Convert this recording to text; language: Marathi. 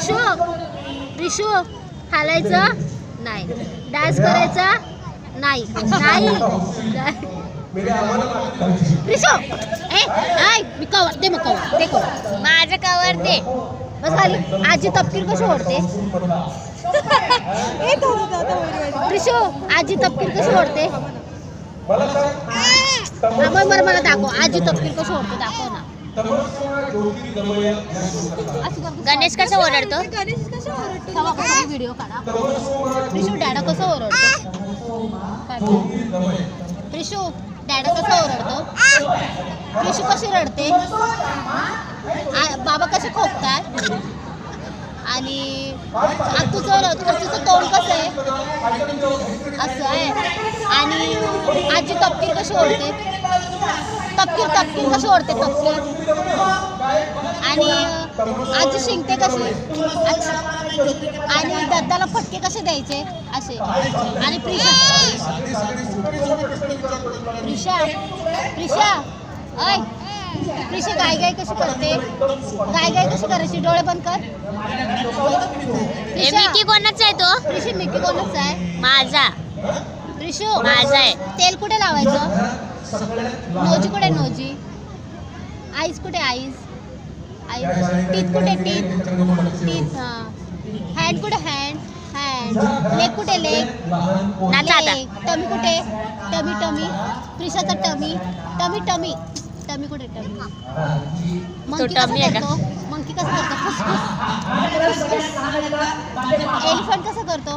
रिशू रिशू हालायचं नाही, डान्स करायचा नाही नाही रिशू ए नाही मी कवर दे, मग कवर दे, कवर माझं कवर दे बस खाली. आजी तपकीर कशी ओढते रिशू? आजी तपकीर कशी ओढते? मला दाखव आजी तपकीर कशी ओढते, दाखव ना. गणेश कसं ओरडतो? व्हिडिओ काढा. रिशू डॅडा कसं ओरडतो? रिशू डॅडा कसं ओरडतो? रिशू कशी रडते? बाबा कसे खोकतात? आणि तुझं तोंड कसं आहे? असं आहे. आणि आजी तपकीर कशी ओढते? तपकीर कशी ओढते? तपकीर. आणि आजी शिंकते कशी? आणि दत्ताला फटके कसे द्यायचे? असे. आणि प्रिशा ऐ प्रिशा गाय कशी करते? गाय कशी करायची? डोळे बंद कर. मिकी कोणाचा आहे तो? प्रिशा मिकी कोणाचा आहे? माझा. प्रिशू माझा आहे. तेल कुठे लावायचं? नोजी कुठे? नोजी. आईस कुठे? आईस. टीथ कुठे? टीथ. हँड कुठे? हँड. लेग कुठे? लेग. टमी कुठे? टमी. प्रिशाचा टमी कुठे? मंकी कसं करतो? फुसफुस. एलिफंट कसं करतो?